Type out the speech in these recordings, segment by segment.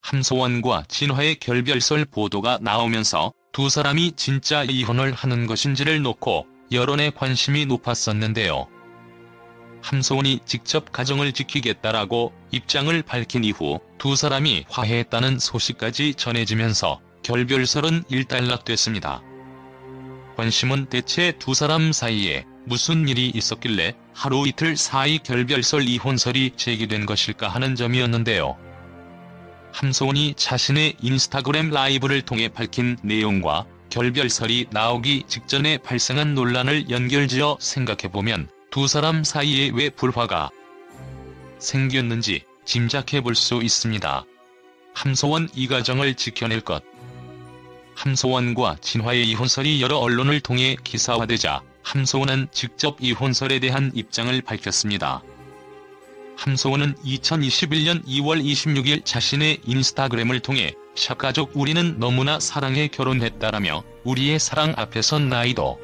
함소원과 진화의 결별설 보도가 나오면서 두 사람이 진짜 이혼을 하는 것인지를 놓고 여론의 관심이 높았었는데요. 함소원이 직접 가정을 지키겠다라고 입장을 밝힌 이후 두 사람이 화해했다는 소식까지 전해지면서 결별설은 일단락됐습니다. 관심은 대체 두 사람 사이에 무슨 일이 있었길래 하루 이틀 사이 결별설 이혼설이 제기된 것일까 하는 점이었는데요. 함소원이 자신의 인스타그램 라이브를 통해 밝힌 내용과 결별설이 나오기 직전에 발생한 논란을 연결지어 생각해보면 두 사람 사이에 왜 불화가 생겼는지 짐작해볼 수 있습니다. 함소원 이 가정을 지켜낼 것. 함소원과 진화의 이혼설이 여러 언론을 통해 기사화되자 함소원은 직접 이혼설에 대한 입장을 밝혔습니다. 함소원은 2021년 2월 26일 자신의 인스타그램을 통해 샵가족 우리는 너무나 사랑해 결혼했다라며 우리의 사랑 앞에선 나이도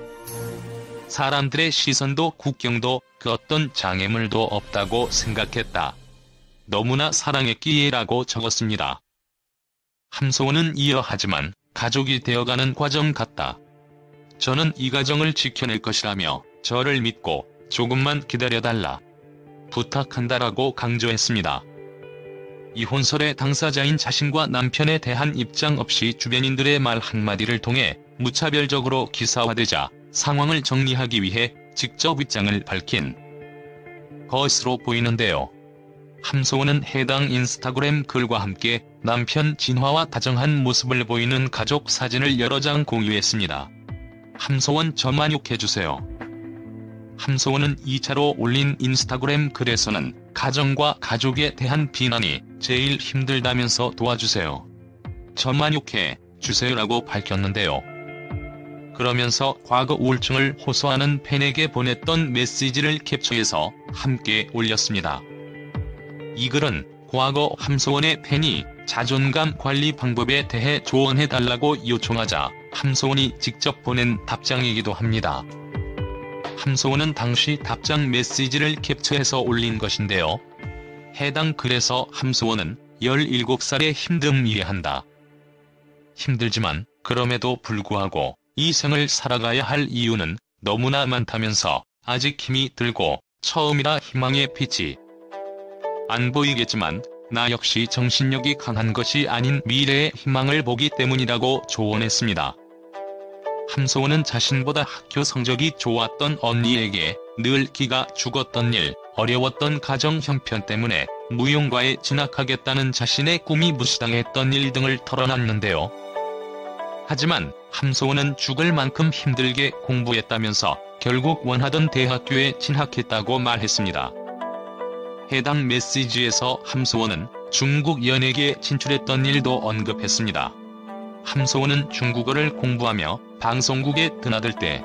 사람들의 시선도 국경도 그 어떤 장애물도 없다고 생각했다. 너무나 사랑했기에라고 적었습니다. 함소원은 이어 하지만 가족이 되어가는 과정 같다. 저는 이 가정을 지켜낼 것이라며 저를 믿고 조금만 기다려달라. 부탁한다라고 강조했습니다. 이혼설의 당사자인 자신과 남편에 대한 입장 없이 주변인들의 말 한마디를 통해 무차별적으로 기사화되자 상황을 정리하기 위해 직접 입장을 밝힌 것으로 보이는데요. 함소원은 해당 인스타그램 글과 함께 남편 진화와 다정한 모습을 보이는 가족 사진을 여러 장 공유했습니다. 함소원 저 만족해주세요. 함소원은 2차로 올린 인스타그램 글에서는 가정과 가족에 대한 비난이 제일 힘들다면서 도와주세요. 저 만족해 주세요라고 밝혔는데요. 그러면서 과거 우울증을 호소하는 팬에게 보냈던 메시지를 캡처해서 함께 올렸습니다. 이 글은 과거 함소원의 팬이 자존감 관리 방법에 대해 조언해달라고 요청하자 함소원이 직접 보낸 답장이기도 합니다. 함소원은 당시 답장 메시지를 캡처해서 올린 것인데요. 해당 글에서 함소원은 17살의 힘듦 이해한다. 힘들지만 그럼에도 불구하고 이 생을 살아가야 할 이유는 너무나 많다면서 아직 힘이 들고 처음이라 희망의 빛이 안 보이겠지만 나 역시 정신력이 강한 것이 아닌 미래의 희망을 보기 때문이라고 조언했습니다. 함소원은 자신보다 학교 성적이 좋았던 언니에게 늘 기가 죽었던 일, 어려웠던 가정 형편 때문에 무용과에 진학하겠다는 자신의 꿈이 무시당했던 일 등을 털어놨는데요. 하지만 함소원은 죽을 만큼 힘들게 공부했다면서 결국 원하던 대학교에 진학했다고 말했습니다. 해당 메시지에서 함소원은 중국 연예계에 진출했던 일도 언급했습니다. 함소원은 중국어를 공부하며 방송국에 드나들 때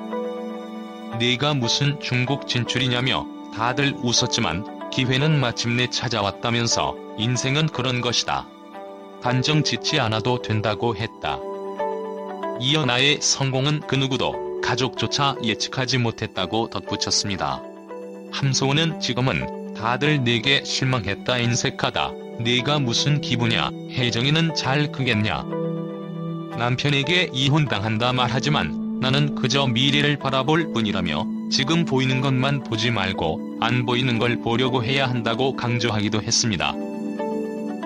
네가 무슨 중국 진출이냐며 다들 웃었지만 기회는 마침내 찾아왔다면서 인생은 그런 것이다. 단정 짓지 않아도 된다고 했다. 이어 나의 성공은 그 누구도 가족조차 예측하지 못했다고 덧붙였습니다. 함소원은 지금은 다들 내게 실망했다 인색하다. 네가 무슨 기분이야. 혜정이는 잘 크겠냐. 남편에게 이혼당한다 말하지만 나는 그저 미래를 바라볼 뿐이라며 지금 보이는 것만 보지 말고 안 보이는 걸 보려고 해야 한다고 강조하기도 했습니다.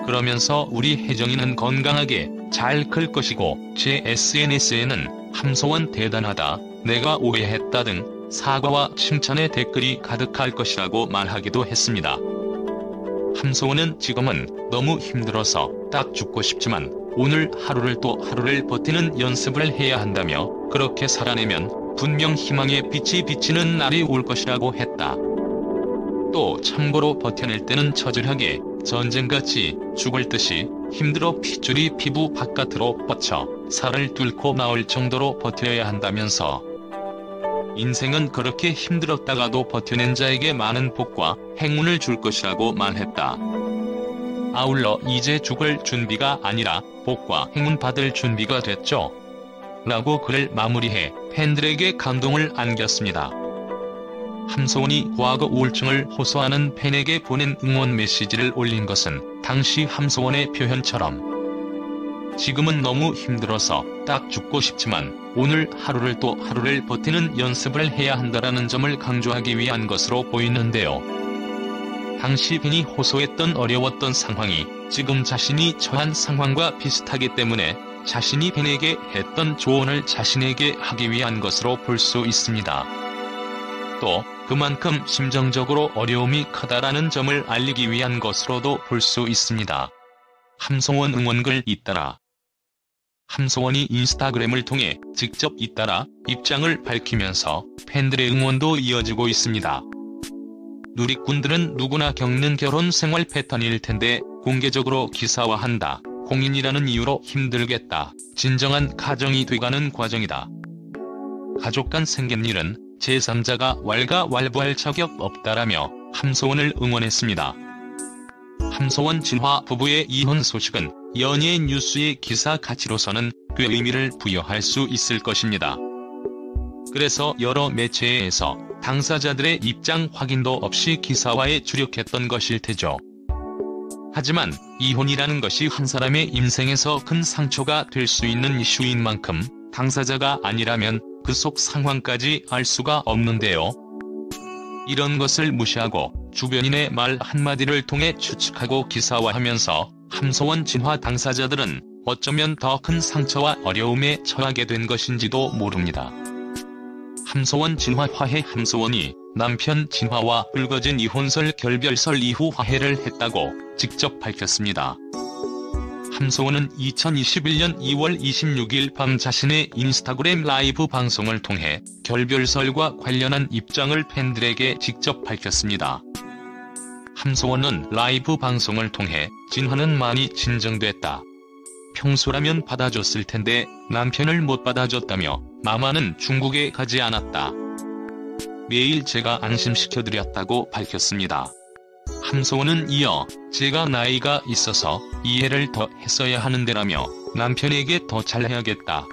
그러면서 우리 혜정이는 건강하게 잘 클 것이고 제 SNS에는 함소원 대단하다, 내가 오해했다 등 사과와 칭찬의 댓글이 가득할 것이라고 말하기도 했습니다. 함소원은 지금은 너무 힘들어서 딱 죽고 싶지만 오늘 하루를 또 하루를 버티는 연습을 해야 한다며 그렇게 살아내면 분명 희망의 빛이 비치는 날이 올 것이라고 했다. 또 참고로 버텨낼 때는 처절하게 전쟁같이 죽을 듯이 힘들어 핏줄이 피부 바깥으로 뻗쳐 살을 뚫고 나올 정도로 버텨야 한다면서 인생은 그렇게 힘들었다가도 버텨낸 자에게 많은 복과 행운을 줄 것이라고 말했다. 아울러 이제 죽을 준비가 아니라 복과 행운 받을 준비가 됐죠. 라고 글을 마무리해 팬들에게 감동을 안겼습니다. 함소원이 과거 우울증을 호소하는 팬에게 보낸 응원 메시지를 올린 것은 당시 함소원의 표현처럼 지금은 너무 힘들어서 딱 죽고 싶지만 오늘 하루를 또 하루를 버티는 연습을 해야 한다라는 점을 강조하기 위한 것으로 보이는데요. 당시 벤이 호소했던 어려웠던 상황이 지금 자신이 처한 상황과 비슷하기 때문에 자신이 벤에게 했던 조언을 자신에게 하기 위한 것으로 볼 수 있습니다. 또 그만큼 심정적으로 어려움이 크다라는 점을 알리기 위한 것으로도 볼 수 있습니다. 함소원 응원글 잇따라. 함소원이 인스타그램을 통해 직접 잇따라 입장을 밝히면서 팬들의 응원도 이어지고 있습니다. 누리꾼들은 누구나 겪는 결혼 생활 패턴일 텐데 공개적으로 기사화한다. 공인이라는 이유로 힘들겠다. 진정한 가정이 돼가는 과정이다. 가족 간 생긴 일은 제3자가 왈가왈부할 자격 없다라며 함소원을 응원했습니다. 함소원 진화 부부의 이혼 소식은 연예인 뉴스의 기사 가치로서는 꽤 의미를 부여할 수 있을 것입니다. 그래서 여러 매체에서 당사자들의 입장 확인도 없이 기사화에 주력했던 것일 테죠. 하지만 이혼이라는 것이 한 사람의 인생에서 큰 상처가 될 수 있는 이슈인 만큼 당사자가 아니라면 그 속 상황까지 알 수가 없는데요. 이런 것을 무시하고 주변인의 말 한마디를 통해 추측하고 기사화하면서 함소원 진화 당사자들은 어쩌면 더 큰 상처와 어려움에 처하게 된 것인지도 모릅니다. 함소원 진화 화해. 함소원이 남편 진화와 불거진 이혼설 결별설 이후 화해를 했다고 직접 밝혔습니다. 함소원은 2021년 2월 26일 밤 자신의 인스타그램 라이브 방송을 통해 결별설과 관련한 입장을 팬들에게 직접 밝혔습니다. 함소원은 라이브 방송을 통해 진화는 많이 진정됐다. 평소라면 받아줬을 텐데 남편을 못 받아줬다며 마마는 중국에 가지 않았다. 매일 제가 안심시켜드렸다고 밝혔습니다. 함소원은 이어 제가 나이가 있어서 이해를 더 했어야 하는데라며 남편에게 더 잘해야겠다.